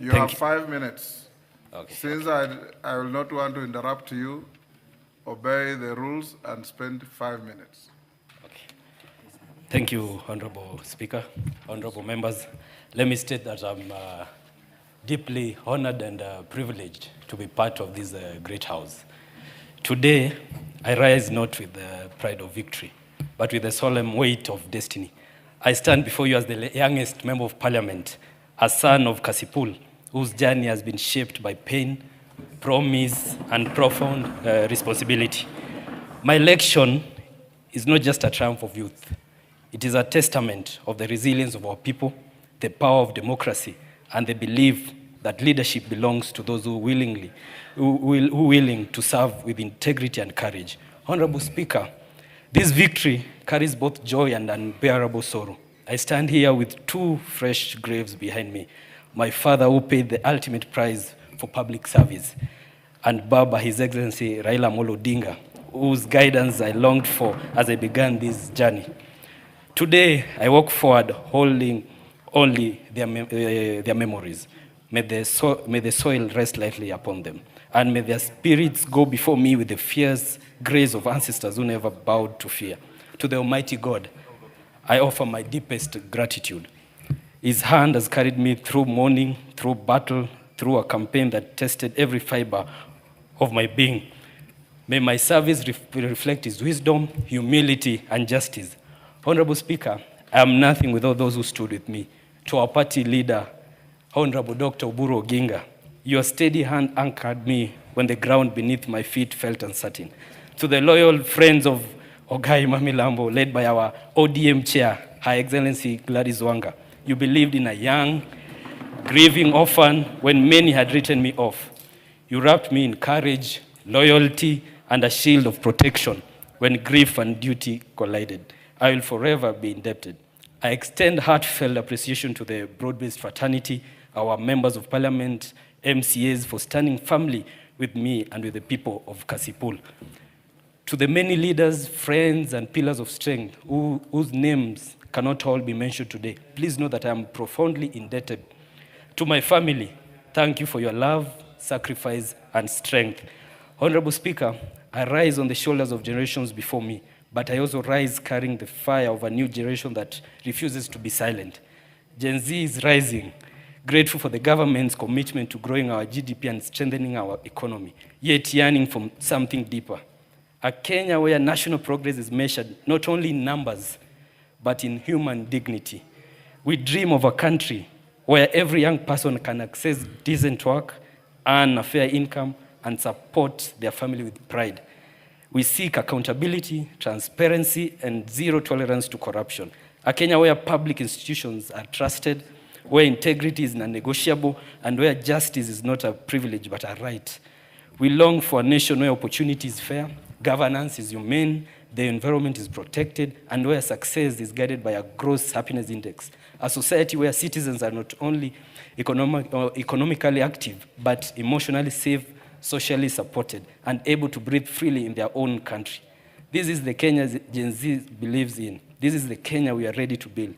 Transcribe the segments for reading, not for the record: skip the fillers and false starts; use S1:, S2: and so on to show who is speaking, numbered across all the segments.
S1: You have 5 minutes.
S2: Okay.
S1: Since I will not want to interrupt you, obey the rules and spend 5 minutes.
S2: Okay. Thank you, Honorable Speaker, honorable members. Let me state that I'm deeply honored and privileged to be part of this great house. Today, I rise not with the pride of victory, but with the solemn weight of destiny. I stand before you as the youngest member of parliament, a son of Kasipul, whose journey has been shaped by pain, promise, and profound responsibility. My election is not just a triumph of youth. It is a testament of the resilience of our people, the power of democracy, and the belief that leadership belongs to those who willing to serve with integrity and courage. Honorable Speaker, this victory carries both joy and unbearable sorrow. I stand here with two fresh graves behind me. My father, who paid the ultimate price for public service, and Baba, His Excellency Raila Odinga, whose guidance I longed for as I began this journey. Today, I walk forward holding only their memories. May the soil rest lightly upon them, and may their spirits go before me with the fierce grace of ancestors who never bowed to fear. To the Almighty God, I offer my deepest gratitude. His hand has carried me through mourning, through battle, through a campaign that tested every fiber of my being. May my service reflect His wisdom, humility, and justice. Honorable Speaker, I am nothing without those who stood with me. To our party leader, Honorable Dr. Uhuru Oginga, your steady hand anchored me when the ground beneath my feet felt uncertain. To the loyal friends of Ogai Mamilambo, led by our ODM chair, Her Excellency Gladys Wanga, you believed in a young, grieving orphan when many had written me off. You wrapped me in courage, loyalty, and a shield of protection when grief and duty collided. I will forever be indebted. I extend heartfelt appreciation to the broad-based fraternity, our members of parliament, MCAs, for standing firmly with me and with the people of Kasipul. To the many leaders, friends, and pillars of strength whose names cannot all be mentioned today, please know that I am profoundly indebted. To my family, thank you for your love, sacrifice, and strength. Honorable Speaker, I rise on the shoulders of generations before me, but I also rise carrying the fire of a new generation that refuses to be silent. Gen Z is rising, grateful for the government's commitment to growing our GDP and strengthening our economy, yet yearning for something deeper. A Kenya where national progress is measured not only in numbers, but in human dignity. We dream of a country where every young person can access decent work, earn a fair income, and support their family with pride. We seek accountability, transparency, and zero tolerance to corruption. A Kenya where public institutions are trusted, where integrity is non-negotiable, and where justice is not a privilege but a right. We long for a nation where opportunity is fair, governance is humane, the environment is protected, and where success is guided by a gross happiness index. A society where citizens are not only economically active, but emotionally safe, socially supported, and able to breathe freely in their own country. This is the Kenya Gen Z believes in. This is the Kenya we are ready to build.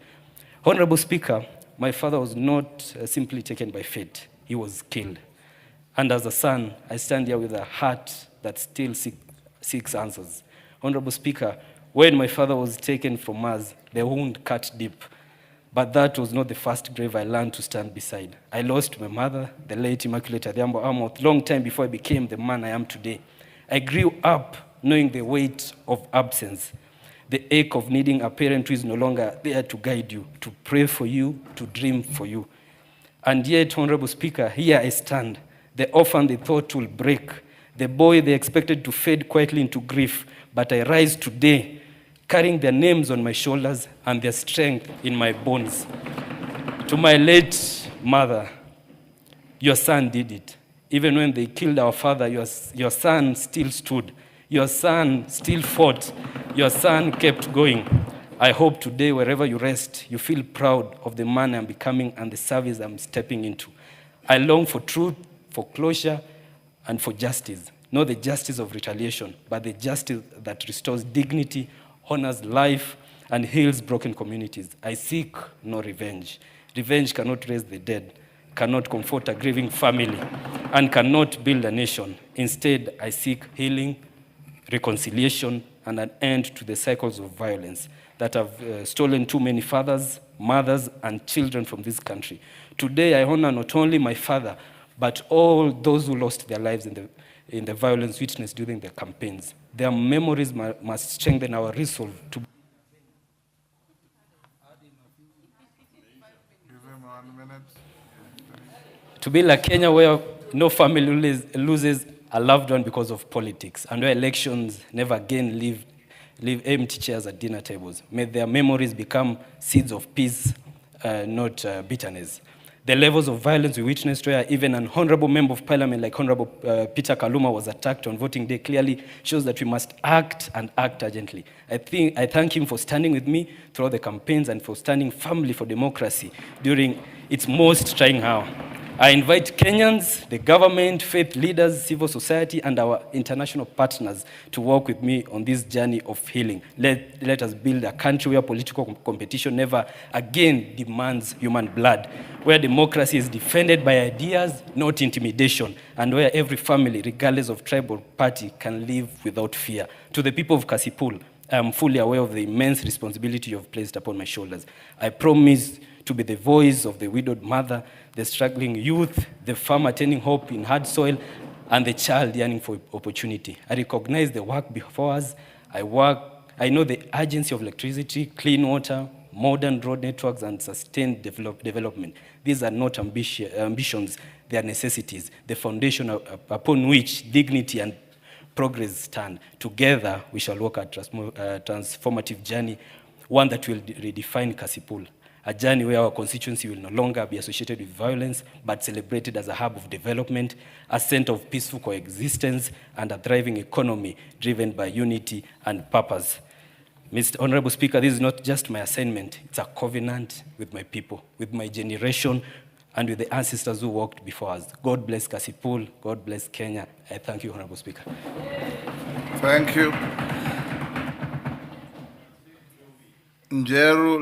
S2: Honorable Speaker, my father was not simply taken by fate. He was killed. And as a son, I stand here with a heart that still seeks answers. Honorable Speaker, when my father was taken from us, the wound cut deep. But that was not the first grave I learned to stand beside. I lost my mother, the late Immaculate Adhiambo Amoth, long time before I became the man I am today. I grew up knowing the weight of absence, the ache of needing a parent who is no longer there to guide you, to pray for you, to dream for you. And yet, Honorable Speaker, here I stand, the orphan they thought will break, the boy they expected to fade quietly into grief, but I rise today, carrying their names on my shoulders and their strength in my bones. To my late mother, your son did it. Even when they killed our father, your son still stood. Your son still fought. Your son kept going. I hope today, wherever you rest, you feel proud of the man I'm becoming and the service I'm stepping into. I long for truth, for closure, and for justice. Not the justice of retaliation, but the justice that restores dignity, honors life, and heals broken communities. I seek no revenge. Revenge cannot raise the dead. cannot comfort a grieving family, and cannot build a nation. Instead, I seek healing, reconciliation, and an end to the cycles of violence that have stolen too many fathers, mothers, and children from this country. Today, I honor not only my father, but all those who lost their lives in the violence witnessed during the campaigns. Their memories must strengthen our resolve to
S1: Give him 1 minute.
S2: build a Kenya where no family loses a loved one because of politics, and where elections never again leave empty chairs at dinner tables. May their memories become seeds of peace, not bitterness. The levels of violence we witnessed, where even an honorable member of parliament like Honorable Peter Kaluma was attacked on voting day, clearly shows that we must act, and act urgently. I thank him for standing with me throughout the campaigns and for standing firmly for democracy during its most trying hour. I invite Kenyans, the government, faith leaders, civil society, and our international partners to work with me on this journey of healing. Let us build a country where political competition never again demands human blood, where democracy is defended by ideas, not intimidation, and where every family, regardless of tribe or party, can live without fear. To the people of Kasipul, I am fully aware of the immense responsibility you have placed upon my shoulders. I promise to be the voice of the widowed mother, the struggling youth, the farmer tending hope in hard soil, and the child yearning for opportunity. I recognize the work before us. I know the urgency of electricity, clean water, modern road networks, and sustained development. These are not ambitions, they are necessities, the foundation upon which dignity and progress stand. Together, we shall walk a transformative journey, one that will redefine Kasipul. A journey where our constituency will no longer be associated with violence, but celebrated as a hub of development, a center of peaceful coexistence, and a thriving economy driven by unity and purpose. Mr. Honorable Speaker, this is not just my assignment, it's a covenant with my people, with my generation, and with the ancestors who walked before us. God bless Kasipul, God bless Kenya. I thank you, Honorable Speaker.
S1: Thank you. Njeru.